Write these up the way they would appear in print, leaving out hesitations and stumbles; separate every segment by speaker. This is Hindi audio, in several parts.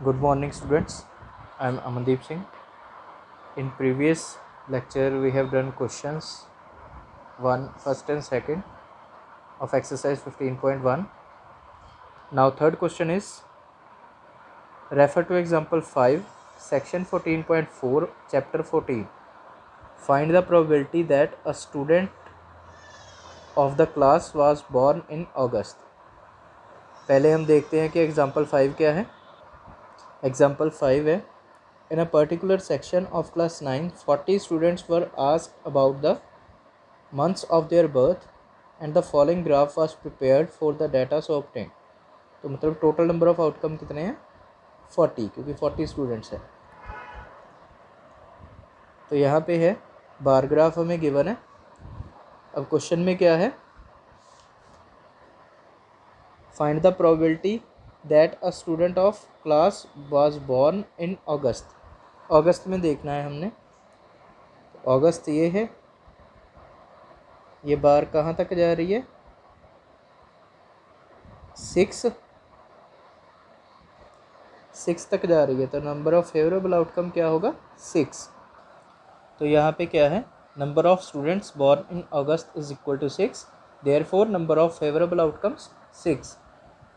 Speaker 1: Good morning, students. I am Amandeep Singh. In previous lecture, we have done questions 1, first and second of exercise 15.1. Now, third question is refer to example 5, section 14.4, chapter 14. Find the probability that a student of the class was born in August. पहले हम देखते हैं कि एग्जाम्पल 5 क्या है. एग्जाम्पल 5 है, in a particular section of class 9, 40 students were asked about the months of their birth and the following graph was prepared for the data so obtained. तो मतलब टोटल नंबर ऑफ आउटकम कितने हैं 40, क्योंकि 40 स्टूडेंट्स हैं. तो यहाँ पे है बार ग्राफ हमें गिवन है. अब क्वेश्चन में क्या है, find the probability that a student of class was born in August. अगस्त में देखना है हमने. अगस्त ये है, ये बार कहाँ तक जा रही है 6 तक जा रही है. तो नंबर ऑफ फेवरेबल आउटकम क्या होगा 6. तो यहाँ पे क्या है, number of students born in August is equal to 6. Therefore number of favourable outcomes 6.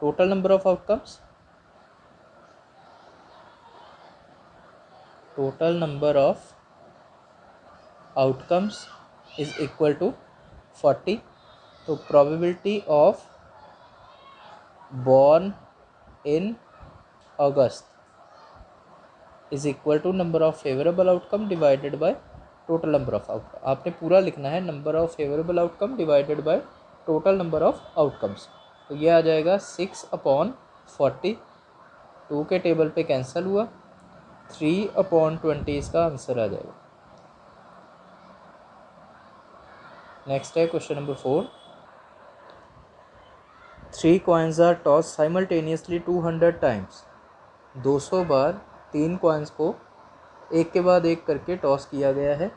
Speaker 1: Total number of outcomes, total number of outcomes is equal to 40. तो probability of born in August is equal to number of favorable outcome divided by total number of outcome. आपने पूरा लिखना है number of favorable outcome divided by total number of outcomes. तो ये आ जाएगा 6/40. 2 के टेबल पे कैंसिल हुआ, 3/20 इसका आंसर आ जाएगा. नेक्स्ट है question number 4. 3 coins are tossed simultaneously 200 times. 200 bar 3 coins को एक के बाद एक करके टॉस किया गया है.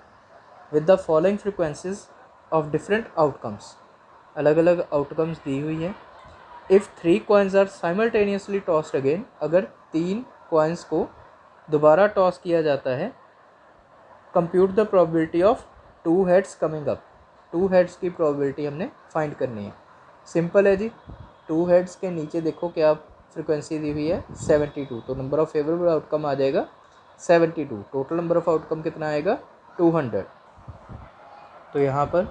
Speaker 1: With the following frequencies of different outcomes. अलग अलग आउटकम्स दी हुई हैं. If 3 coins are simultaneously tossed again. अगर 3 coins को दोबारा टॉस किया जाता है, compute the probability of 2 heads coming up. 2 heads की प्रोबेबिलिटी हमने फाइंड करनी है. सिंपल है जी. 2 heads के नीचे देखो क्या फ्रिक्वेंसी दी हुई है 72. तो नंबर ऑफ फेवरेबल आउटकम आ जाएगा 72. टोटल नंबर ऑफ आउटकम कितना आएगा 200. तो यहाँ पर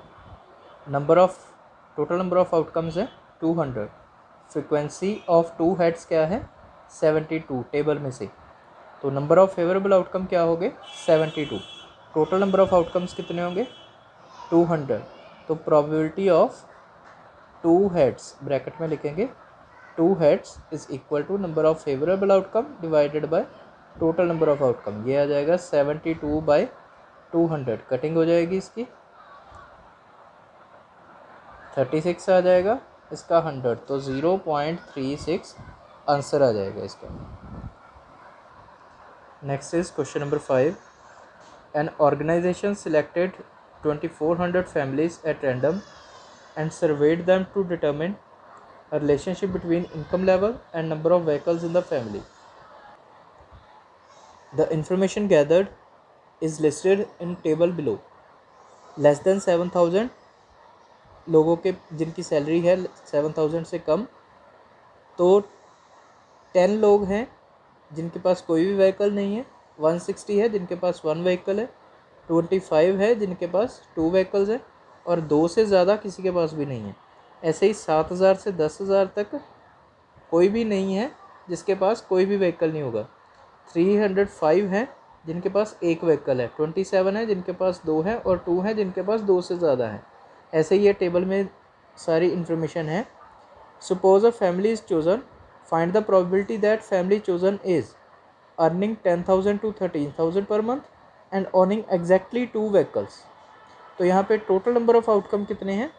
Speaker 1: टोटल नंबर ऑफ आउटकम्स है 200. फ्रिक्वेंसी ऑफ 2 heads क्या है 72 टेबल में से. तो नंबर ऑफ फेवरेबल आउटकम क्या होंगे 72. टोटल नंबर ऑफ आउटकम्स कितने होंगे 200. तो प्रोबेबिलिटी ऑफ 2 heads ब्रैकेट में लिखेंगे 2 heads is equal to number of favourable outcome divided by total number of outcome. ये आ जाएगा 72/200. कटिंग हो जाएगी इसकी, 36 आ जाएगा इसका 100. तो 0.36 आंसर आ जाएगा इसका. Next is question number 5. An organisation selected 2400 families at random and surveyed them to determine a relationship between income level and number of vehicles in the family. The information gathered is listed in table below. Less than 7,000 लोगों के जिनकी सैलरी है 7,000 से कम. तो 10 लोग हैं जिनके पास कोई भी व्हीकल नहीं है. 160 है जिनके पास 1 व्हीकल है. 25 है जिनके पास 2 व्हीकल्स है. और 2 से ज़्यादा किसी के पास भी नहीं है. ऐसे ही 7,000 से 10,000 तक कोई भी नहीं है जिसके पास कोई भी व्हीकल नहीं होगा. 305 हैं जिनके पास एक व्हीकल है. 27 है जिनके पास 2 है. और 2 हैं जिनके पास 2 से ज़्यादा है. ऐसे ही ये टेबल में सारी इन्फॉर्मेशन है. Suppose a family is chosen. Find the probability that family chosen is earning 10,000 to 13,000 पर month and owning exactly 2 vehicles. तो यहाँ पे टोटल नंबर ऑफ आउटकम कितने हैं,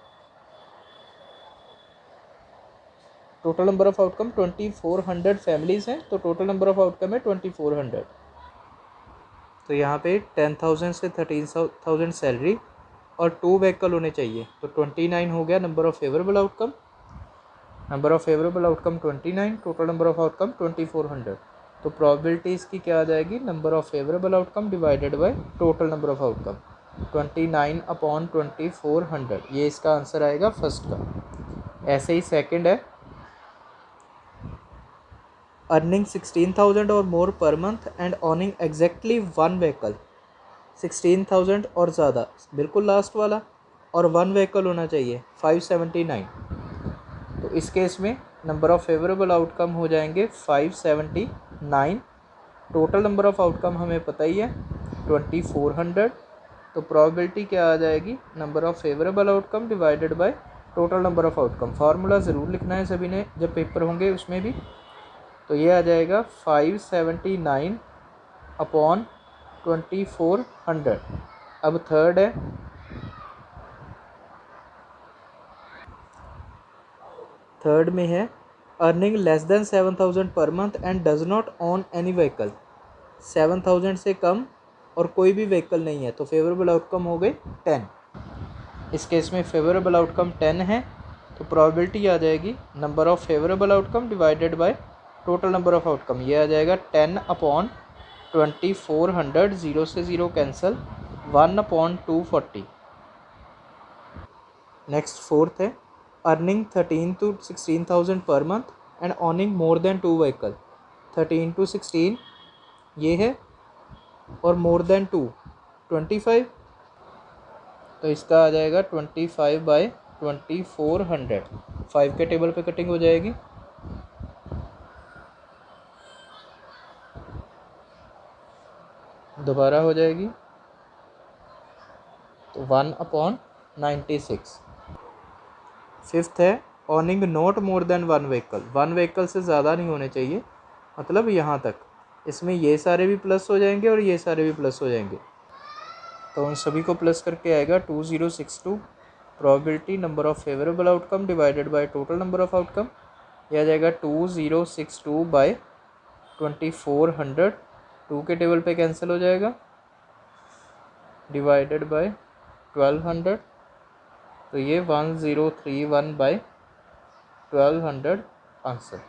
Speaker 1: total number of outcome 2400 families हैं. तो टोटल नंबर ऑफ आउटकम है 2400. तो यहाँ पे 10,000 से 13,000 सैलरी और 2 व्हीकल होने चाहिए. तो 29 हो गया number of favourable outcome. Number of favourable outcome 29. Total number of outcome 2400. तो प्रोबेबिलिटी इसकी क्या आ जाएगी, number of favourable outcome divided by total number of outcome, 29/2400, ये इसका आंसर आएगा फर्स्ट का। ऐसे ही सेकंड है, earning 16,000 or more per month and owning exactly one vehicle, 16,000 और ज़्यादा, बिल्कुल लास्ट वाला, और वन व्हीकल होना चाहिए 579। तो इस केस में नंबर ऑफ फेवरेबल आउटकम हो जाएंगे 579। टोटल नंबर ऑफ आउटकम हमें पता ही है 2400। तो प्रोबेबिलिटी क्या आ जाएगी, number of favourable outcome divided by total number of outcome. Formula ज़रूर लिखना है सभी ने जब पेपर होंगे उसमें भी। तो ये आ जाएगा 579/2400। अब थर्ड है, थर्ड में है अर्निंग लेस देन 7,000 पर month and does not own any vehicle, 7,000 से कम और कोई भी व्हीकल नहीं है, तो फेवरेबल आउटकम हो गए 10। इस केस में फेवरेबल आउटकम 10 है, तो प्रोबेबिलिटी आ जाएगी number of favourable outcome divided by total number of outcome, ये आ जाएगा 10/2400, 0 से 0 कैंसिल, 1/240। नेक्स्ट फोर्थ है अर्निंग 13 to 16,000 पर month and ऑनिंग more than 2 vehicle, 13 to 16 ये है, और मोर देन 2 25, तो इसका आ जाएगा 25/2400, 5 के टेबल पे कटिंग हो जाएगी। दोबारा हो जाएगी, तो 1/96। फिफ्थ है ऑनिंग not more than one vehicle, one vehicle से ज़्यादा नहीं होने चाहिए, मतलब यहाँ तक। इसमें ये सारे भी प्लस हो जाएंगे और ये सारे भी प्लस हो जाएंगे, तो उन सभी को प्लस करके आएगा 2062। Probability number of favourable outcome divided by total number of outcome, यह आ जाएगा 2062/2400, 2 के टेबल पे कैंसिल हो जाएगा, डिवाइडेड बाय 1200, तो ये 1031/1200 आंसर।